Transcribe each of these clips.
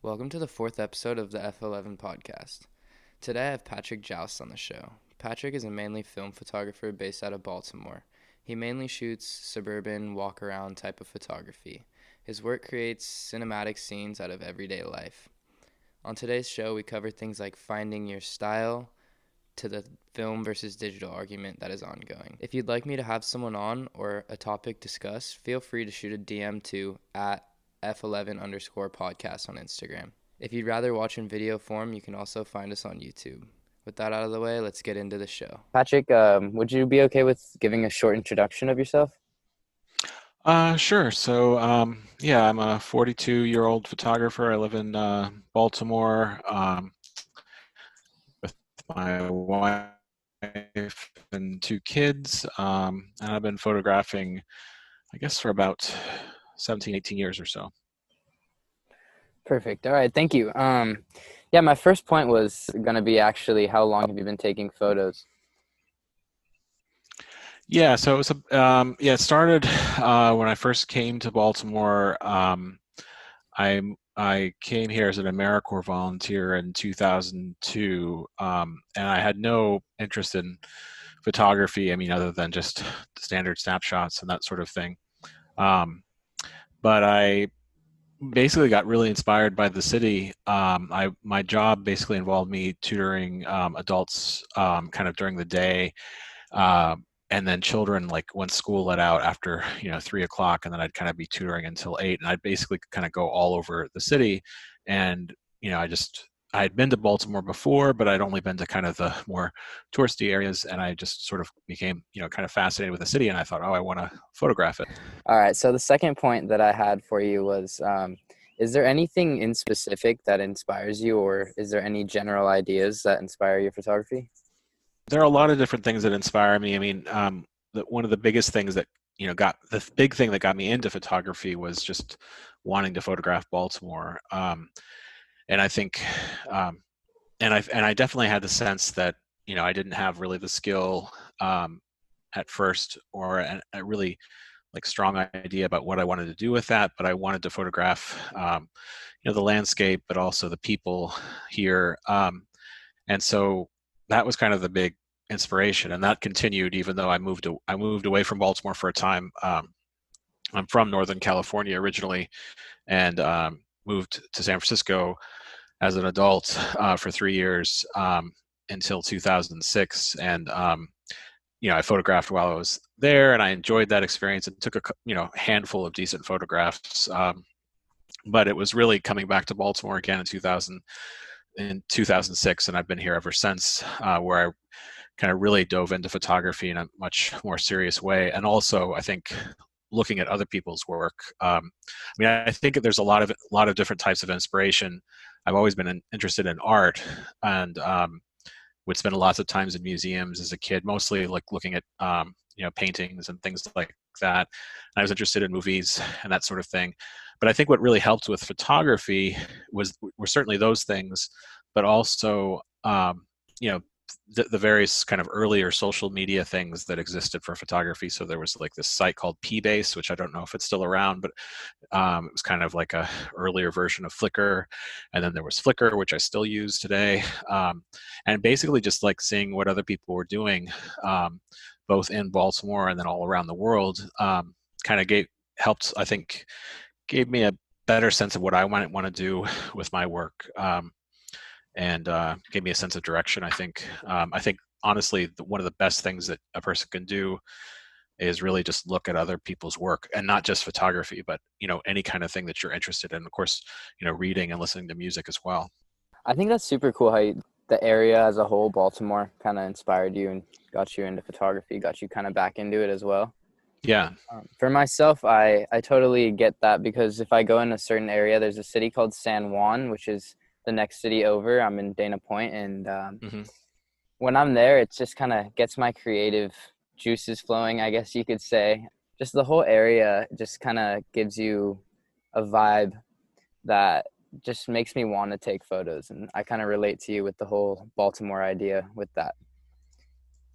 Welcome to the fourth episode of the F11 podcast. Today I have Patrick Joust on the show. Patrick is a mainly film photographer based out of Baltimore. He mainly shoots suburban, walk-around type of photography. His work creates cinematic scenes out of everyday life. On today's show, we cover things like finding your style to the film versus digital argument that is ongoing. If you'd like me to have someone on or a topic discussed, feel free to shoot a DM to at F11_podcast on Instagram. If you'd rather watch in video form, you can also find us on YouTube. With that out of the way, let's get into the show. Patrick, would you be okay with giving a short introduction of yourself? Sure. I'm a 42-year-old photographer. I live in Baltimore with my wife and two kids. And I've been photographing, I guess, for about 17, 18 years or so. Perfect. All right. Thank you. Yeah, my first point was going to be actually how long have you been taking photos? Yeah, so it started when I first came to Baltimore. I came here as an AmeriCorps volunteer in 2002, and I had no interest in photography. I mean, other than just standard snapshots and that sort of thing. But I basically got really inspired by the city. My job basically involved me tutoring adults kind of during the day. And then children, like when school let out after 3 o'clock, and then I'd kind of be tutoring until 8, and I'd basically kind of go all over the city. And I had been to Baltimore before, but I'd only been to kind of the more touristy areas, and I just sort of became kind of fascinated with the city, and I thought, oh, I want to photograph it. All right. So the second point that I had for you was, is there anything in specific that inspires you, or is there any general ideas that inspire your photography? There are a lot of different things that inspire me. I mean, one of the biggest things that got the big thing that got me into photography was just wanting to photograph Baltimore. And I think, and I definitely had the sense that I didn't have really the skill at first, or a really like strong idea about what I wanted to do with that, but I wanted to photograph the landscape, but also the people here. And so that was kind of the big inspiration, and that continued even though I moved away from Baltimore for a time. I'm from Northern California originally, and moved to San Francisco as an adult for 3 years until 2006. And I photographed while I was there, and I enjoyed that experience and took a handful of decent photographs. But it was really coming back to Baltimore again in 2006, and I've been here ever since, where I kind of really dove into photography in a much more serious way, and also I think looking at other people's work. I think there's a lot of different types of inspiration. I've always been interested in art, and would spend lots of times in museums as a kid, mostly like looking at paintings and things like that. And I was interested in movies and that sort of thing. But I think what really helped with photography were certainly those things, but also the various kind of earlier social media things that existed for photography. So there was like this site called P-Base, which I don't know if it's still around, but it was kind of like a earlier version of Flickr. And then there was Flickr, which I still use today. And basically just like seeing what other people were doing, both in Baltimore and then all around the world, kind of I think, gave me a better sense of what I might want to do with my work. And gave me a sense of direction. I think honestly, one of the best things that a person can do is really just look at other people's work, and not just photography, but any kind of thing that you're interested in. Of course, reading and listening to music as well. I think that's super cool how the area as a whole, Baltimore, kind of inspired you and got you into photography, got you kind of back into it as well. Yeah. For myself, I totally get that, because if I go in a certain area, there's a city called San Juan, which is the next city over. I'm in Dana Point, and Hmm. when I'm there, it just kind of gets my creative juices flowing, I guess you could say. Just the whole area just kind of gives you a vibe that just makes me want to take photos, and I kind of relate to you with the whole Baltimore idea with that.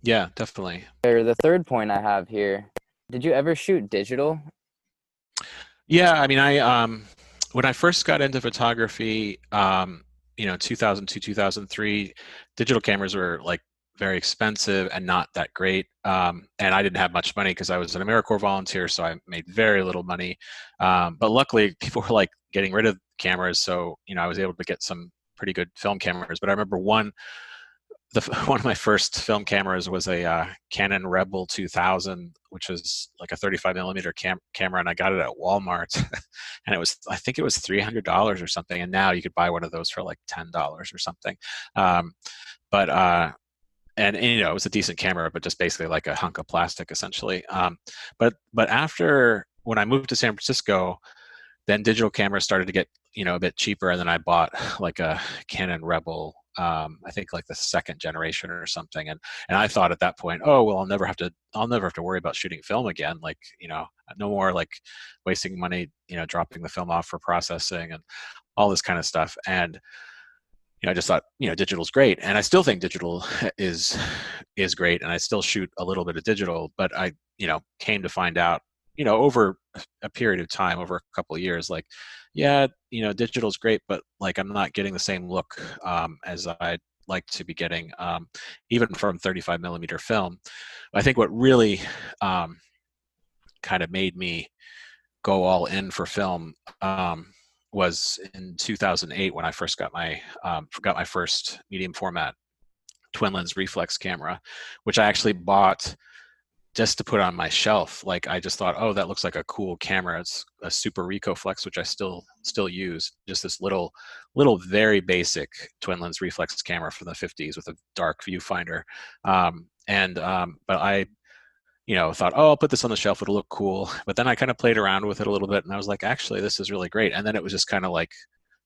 Yeah, definitely. The third point I have here, did you ever shoot digital? Yeah, I mean, when I first got into photography, 2002, 2003, digital cameras were like very expensive and not that great. And I didn't have much money because I was an AmeriCorps volunteer, so I made very little money. But luckily, people were like getting rid of cameras, so I was able to get some pretty good film cameras. But I remember one of my first film cameras was a Canon Rebel 2000, which was like a 35 millimeter camera, and I got it at Walmart, and I think it was $300 or something, and now you could buy one of those for like $10 or something. Um, but and it was a decent camera, but just basically like a hunk of plastic essentially. But after when I moved to San Francisco, then digital cameras started to get a bit cheaper, and then I bought like a Canon Rebel, I think like the second generation or something, and I thought at that point, oh well, I'll never have to worry about shooting film again, like no more like wasting money, dropping the film off for processing and all this kind of stuff. And I just thought, digital's great, and I still think digital is is great, and I still shoot a little bit of digital, but I came to find out, over a period of time, over a couple of years, like, yeah, digital's great, but like I'm not getting the same look as I'd like to be getting, even from 35 millimeter film. I think what really kind of made me go all in for film was in 2008 when I first got my first medium format twin lens reflex camera, which I actually bought just to put on my shelf. Like I just thought, oh, that looks like a cool camera. It's a Super Rico Flex, which I still use. Just this little very basic twin lens reflex camera from the 50s with a dark viewfinder. But I thought, oh, I'll put this on the shelf. It'll look cool. But then I kind of played around with it a little bit, and I was like, actually, this is really great. And then it was just kind of like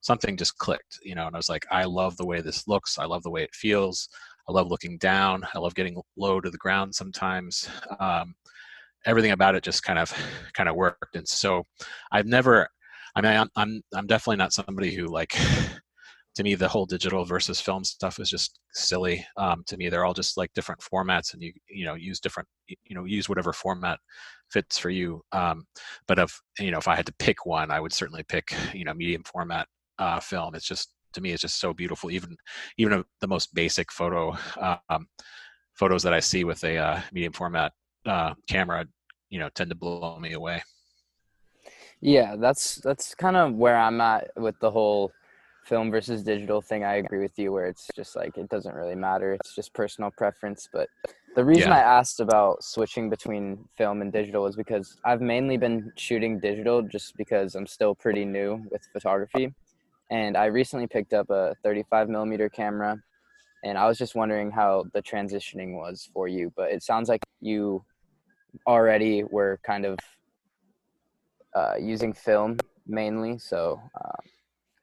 something just clicked, and I was like, I love the way this looks. I love the way it feels. I love looking down. I love getting low to the ground sometimes. Everything about it just kind of worked. And so I've never. I mean, I'm definitely not somebody who like. To me, the whole digital versus film stuff is just silly. To me, they're all just like different formats, and use different use whatever format fits for you. But if I had to pick one, I would certainly pick medium format film. It's just to me, it's just so beautiful. Even the most basic photos that I see with a medium format camera, tend to blow me away. Yeah, that's kind of where I'm at with the whole film versus digital thing. I agree with you where it's just like it doesn't really matter. It's just personal preference. But the reason I Yeah. asked about switching between film and digital is because I've mainly been shooting digital just because I'm still pretty new with photography. And I recently picked up a 35 millimeter camera, and I was just wondering how the transitioning was for you. But it sounds like you already were kind of using film mainly. So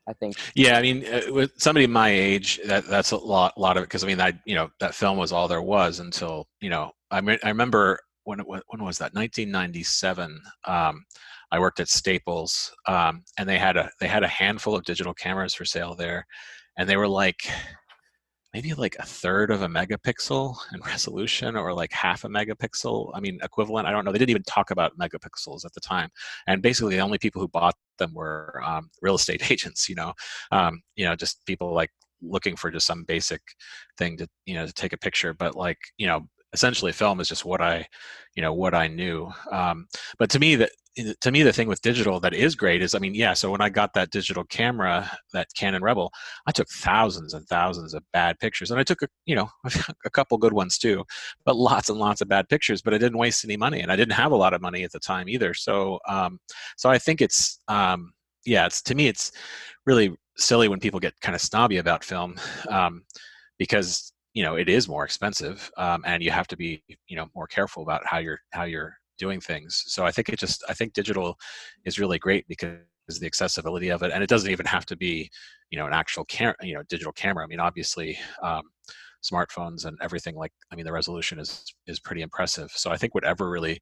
I think, Yeah, I mean, with somebody my age, that's a lot of it, because I mean, that film was all there was until I remember when was that 1997. I worked at Staples, and they had a handful of digital cameras for sale there, and they were like maybe like a third of a megapixel in resolution, or like half a megapixel. I mean, equivalent. I don't know. They didn't even talk about megapixels at the time. And basically, the only people who bought them were real estate agents, just people like looking for just some basic thing to take a picture. But like, essentially film is just what I knew. But to me, the thing with digital that is great is, I mean, yeah, so when I got that digital camera, that Canon Rebel, I took thousands and thousands of bad pictures, and I took a couple good ones too, but lots and lots of bad pictures. But I didn't waste any money, and I didn't have a lot of money at the time either. So I think yeah, it's to me, it's really silly when people get kind of snobby about film, um, because it is more expensive, and you have to be more careful about how you're doing things. So I think digital is really great because the accessibility of it, and it doesn't even have to be an actual digital camera. I mean, obviously, smartphones and everything, like, I mean, the resolution is pretty impressive. So I think whatever really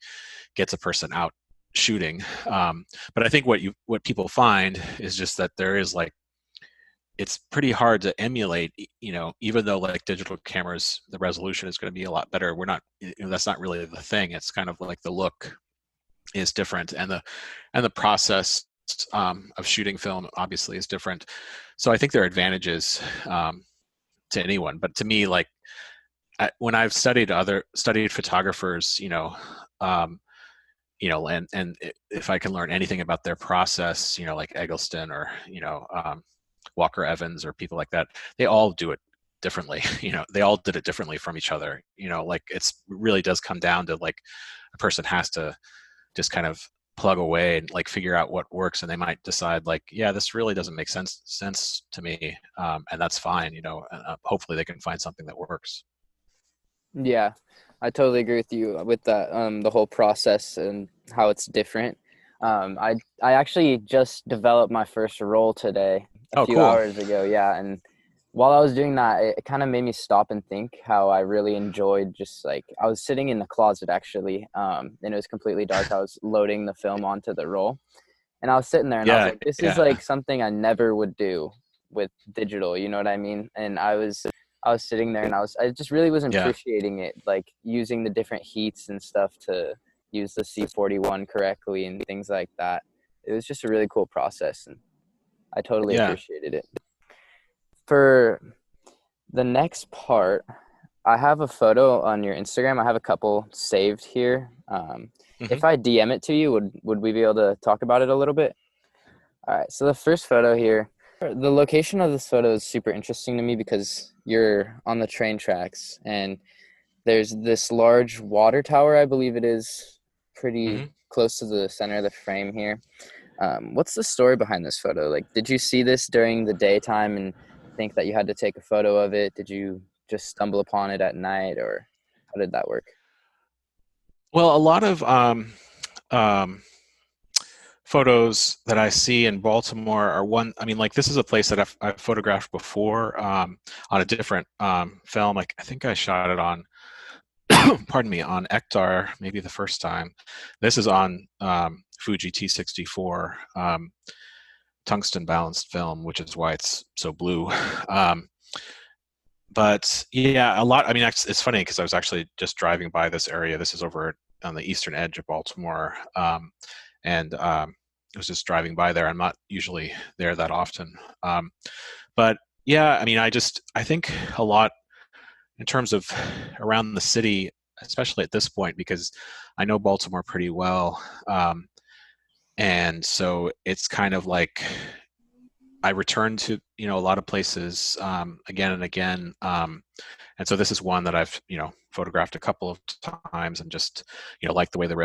gets a person out shooting. But I think what people find is just that there is like, it's pretty hard to emulate, even though like digital cameras, the resolution is going to be a lot better. We're not, that's not really the thing. It's kind of like the look is different, and the process of shooting film obviously is different. So I think there are advantages to anyone, but to me, like when I've studied photographers, um, and if I can learn anything about their process, like Eggleston or Walker Evans or people like that, they all do it differently. They all did it differently from each other. Like it's really does come down to like a person has to just kind of plug away and like figure out what works, and they might decide like, yeah, this really doesn't make sense to me, and that's fine. Hopefully they can find something that works. Yeah, I totally agree with you with that. The whole process and how it's different. I actually just developed my first role today, a Oh, few cool. hours ago. Yeah, and while I was doing that, it kind of made me stop and think how I really enjoyed just like I was sitting in the closet actually, and it was completely dark. I was loading the film onto the roll, and I was sitting there and I was Yeah, like, this is yeah, like something I never would do with digital, you know what I mean? And I was sitting there and I just really was yeah, appreciating it, like using the different heats and stuff to use the C41 correctly and things like that. It was just a really cool process and I totally yeah. appreciated it. For the next part, I have a photo on your Instagram. I have a couple saved here. Hmm. If I DM it to you, would we be able to talk about it a little bit? All right, so the first photo here, the location of this photo is super interesting to me because you're on the train tracks and there's this large water tower, I believe it is, pretty Hmm. close to the center of the frame here. What's the story behind this photo? Like, did you see this during the daytime and think that you had to take a photo of it? Did you just stumble upon it at night, or how did that work? Well, a lot of um, photos that I see in Baltimore are one. I mean, like this is a place that I've photographed before on a different film. Like I think I shot it on, pardon me, on Ektar maybe the first time. This is on Fuji T64 tungsten balanced film, which is why it's so blue. Um, but yeah, a lot. I mean, it's funny because I was actually just driving by this area. This is over on the eastern edge of Baltimore, and I was just driving by there. I'm not usually there that often, um, but yeah, I mean, I think a lot in terms of around the city, especially at this point, because I know Baltimore pretty well, and so it's kind of like I return to a lot of places again and again, and so this is one that I've photographed a couple of times and just like the way the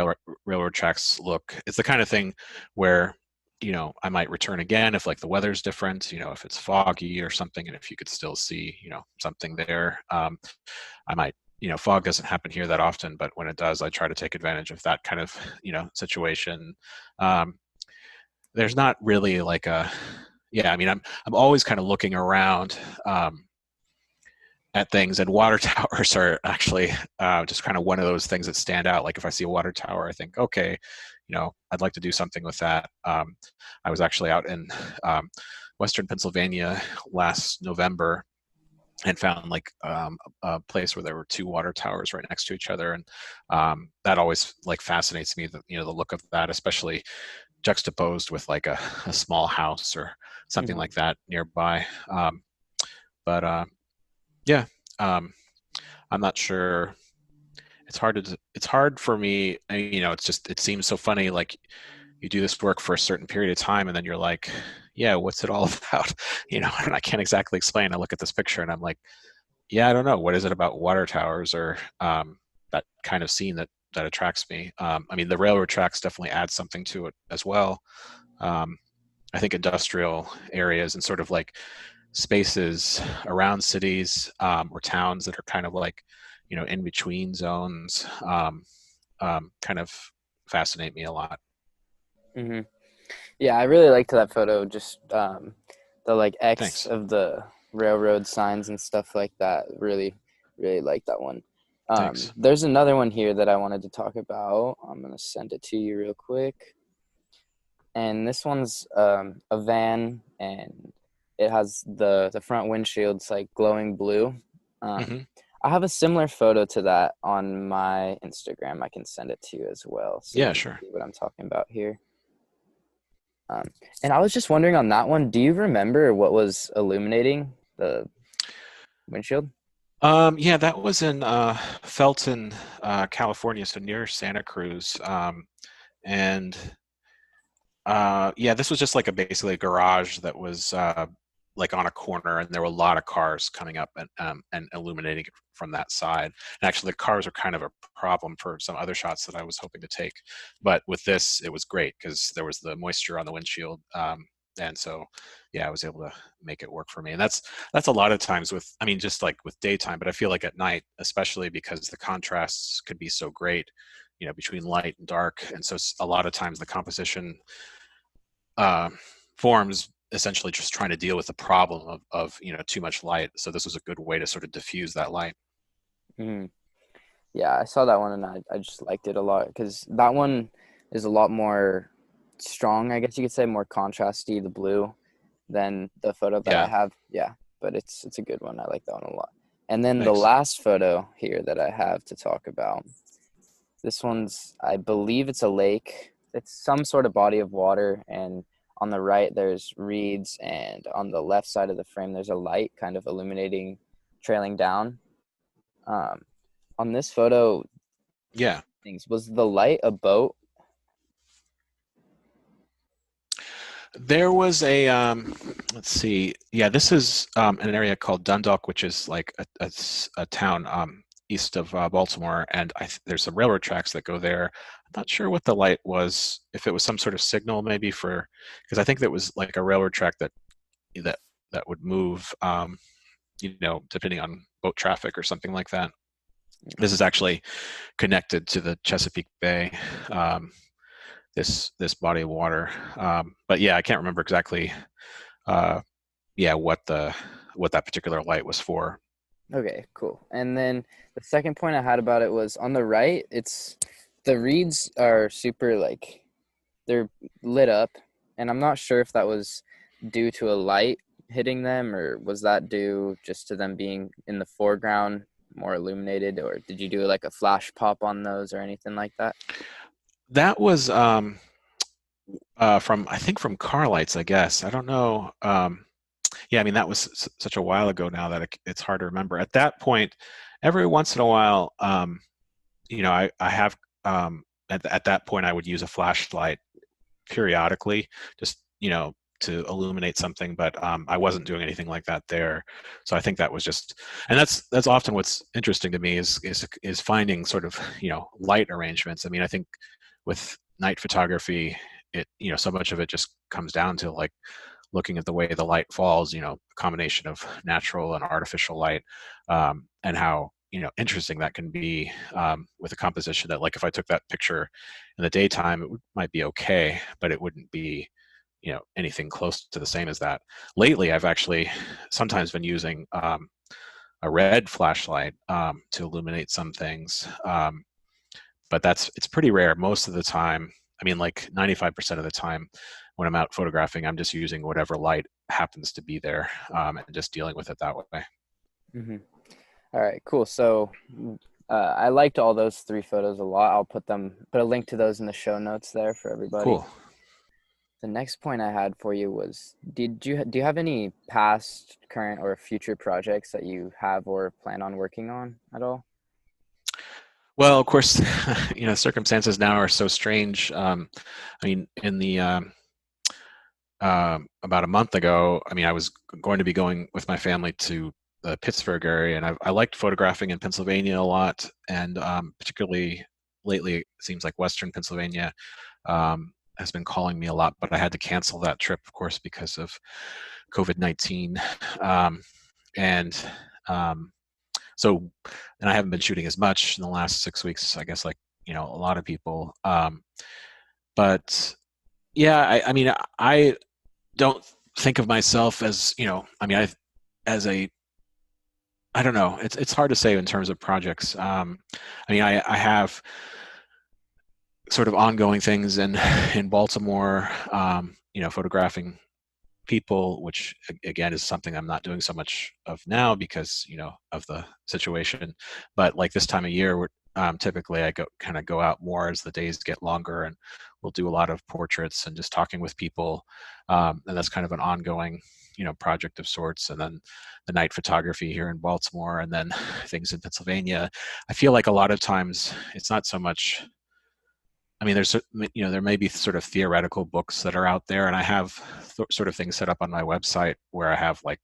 railroad tracks look. It's the kind of thing where I might return again if like the weather's different, if it's foggy or something, and if you could still see something there. I might fog doesn't happen here that often, but when it does, I try to take advantage of that kind of situation. Um, there's not really like a yeah, I mean, I'm always kind of looking around at things, and water towers are actually just kind of one of those things that stand out. Like if I see a water tower, I think, okay, I'd like to do something with that. I was actually out in Western Pennsylvania last November and found like a place where there were two water towers right next to each other, and that always like fascinates me. The look of that, especially juxtaposed with like a small house or something Hmm. like that nearby. But yeah, um, I'm not sure. It's hard for me. It's just it seems so funny. Like you do this work for a certain period of time, and then you're like, yeah, what's it all about? And I can't exactly explain. I look at this picture, and I'm like, yeah, I don't know. What is it about water towers or that kind of scene that attracts me? I mean, the railroad tracks definitely add something to it as well. Um, I think industrial areas and sort of like spaces around cities or towns that are kind of like, in between zones, kind of fascinate me a lot. Hmm. Yeah, I really liked that photo. Just the like X Thanks. of the railroad signs and stuff like that. Really, really like that one. Thanks. There's another one here that I wanted to talk about. I'm gonna send it to you real quick. And this one's a van, and it has the front windshield's like glowing blue. Hmm. I have a similar photo to that on my Instagram. I can send it to you as well, so you Yeah, can sure. see what I'm talking about here. Um, and I was just wondering on that one, do you remember what was illuminating the windshield? Yeah, that was in Felton, California, so near Santa Cruz. And yeah, this was just like basically a garage that was like on a corner, and there were a lot of cars coming up and illuminating it from that side. And actually, the cars are kind of a problem for some other shots that I was hoping to take, but with this, it was great because there was the moisture on the windshield, and so yeah, I was able to make it work for me. And that's a lot of times with, I mean, just like with daytime, but I feel like at night, especially because the contrasts could be so great, between light and dark, and so a lot of times the composition uh, forms essentially just trying to deal with the problem of too much light. So this was a good way to sort of diffuse that light. Hmm. Yeah, I saw that one and I just liked it a lot because that one is a lot more strong, I guess you could say, more contrasty, the blue, than the photo that I Yeah, have. Yeah, but it's a good one. I like that one a lot. And then the thanks. last photo here that I have to talk about, this one's, I believe it's a lake. It's some sort of body of water, and on the right there's reeds, and on the left side of the frame there's a light kind of illuminating, trailing down. Um, on this photo, Yeah, things was the light a boat? there was a let's see. Yeah, this is an area called Dundalk, which is like a town east of Baltimore, and there's some railroad tracks that go there. I'm not sure what the light was, if it was some sort of signal maybe for, because I think that was like a railroad track that that would move, depending on boat traffic or something like that. This is actually connected to the Chesapeake Bay, um, this body of water. But yeah, I can't remember exactly. Uh, yeah, what that particular light was for. Okay, cool. And then the second point I had about it was on the right, it's the reeds are super like they're lit up, and I'm not sure if that was due to a light hitting them or was that due just to them being in the foreground more illuminated, or did you do like a flash pop on those or anything like that? That was from, I think, from car lights, I guess. I don't know. Yeah, I mean that was such a while ago now that it's hard to remember. At that point, every once in a while, I have at that point I would use a flashlight periodically, just to illuminate something, but I wasn't doing anything like that there. So I think that was just, and that's often what's interesting to me is finding sort of light arrangements. I mean, I think with night photography, so much of it just comes down to like looking at the way the light falls, a combination of natural and artificial light, and how interesting that can be, with a composition that, like, if I took that picture in the daytime, might be okay, but it wouldn't be anything close to the same as that. Lately, I've actually sometimes been using a red flashlight to illuminate some things, but it's pretty rare. Most of the time, I mean, like 95% of the time when I'm out photographing, I'm just using whatever light happens to be there, and just dealing with it that way. Hmm. All right, cool. So I liked all those three photos a lot. I'll put a link to those in the show notes there for everybody. Cool. The next point I had for you was, do you have any past, current, or future projects that you have or plan on working on at all? Well, of course, circumstances now are so strange. I mean, in the about a month ago, I mean, I was going to be going with my family to the Pittsburgh area, and I liked photographing in Pennsylvania a lot, and particularly lately, it seems like Western Pennsylvania has been calling me a lot, but I had to cancel that trip, of course, because of COVID-19, and um, so, and I haven't been shooting as much in the last 6 weeks, I guess, like a lot of people. But yeah, I mean, I don't think of myself as I mean, as a I don't know. It's hard to say in terms of projects. I mean, I have sort of ongoing things in Baltimore, photographing people, which again is something I'm not doing so much of now because of the situation. But like this time of year, typically I go out more as the days get longer, and we'll do a lot of portraits and just talking with people, and that's kind of an ongoing, project of sorts. And then the night photography here in Baltimore, and then things in Pennsylvania. I feel like a lot of times it's not so much. I mean, there may be sort of theoretical books that are out there, and I have sort of things set up on my website where I have like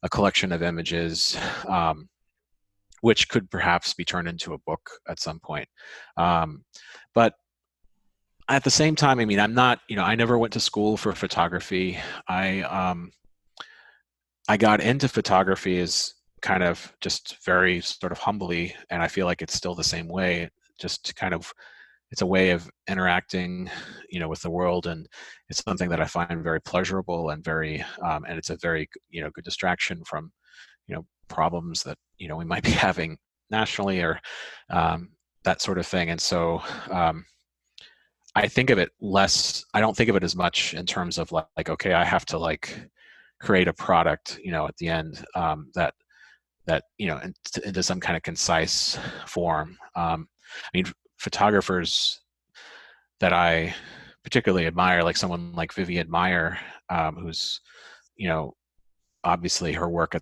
a collection of images, which could perhaps be turned into a book at some point. Um, but at the same time, I mean, I'm not, I never went to school for photography. I got into photography as kind of just very sort of humbly, and I feel like it's still the same way. Just kind of, it's a way of interacting, with the world, and it's something that I find very pleasurable and and it's a very, good distraction from, problems that we might be having nationally, or um, that sort of thing. And so I think of it less. I don't think of it as much in terms of like okay, I have to like create a product, at the end, that into some kind of concise form. I mean, photographers that I particularly admire, like someone like Vivian Meyer, who's you know obviously her work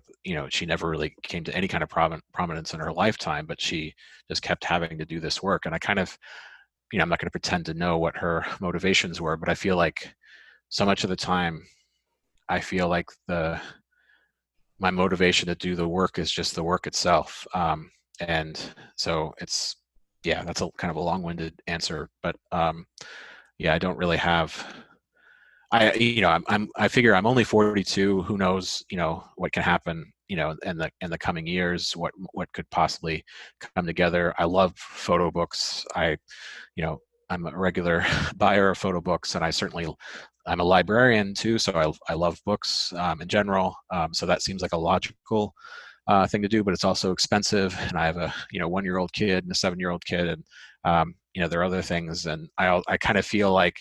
she never really came to any kind of prominence in her lifetime, but she just kept having to do this work. And I kind of, I'm not going to pretend to know what her motivations were, but I feel like so much of the time, I feel like the my motivation to do the work is just the work itself. And so it's, yeah, that's a kind of a long-winded answer, but yeah, I don't really have. I figure I'm only 42. Who knows, what can happen, in the coming years, what could possibly come together. I love photo books. You know, I'm a regular buyer of photo books, and I'm a librarian too, so I love books in general. So that seems like a logical thing to do, but it's also expensive. And I have a 1-year-old kid and a 7-year-old kid, and there are other things. And I kind of feel like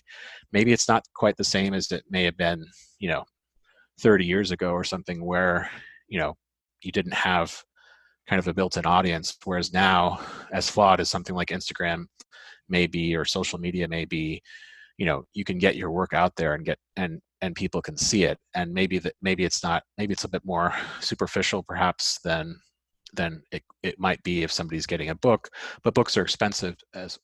maybe it's not quite the same as it may have been, 30 years ago or something, where you didn't have kind of a built-in audience. Whereas now, as flawed as something like Instagram may be, or social media may be, you can get your work out there and people can see it. And maybe it's a bit more superficial perhaps than it might be if somebody's getting a book, but books are expensive as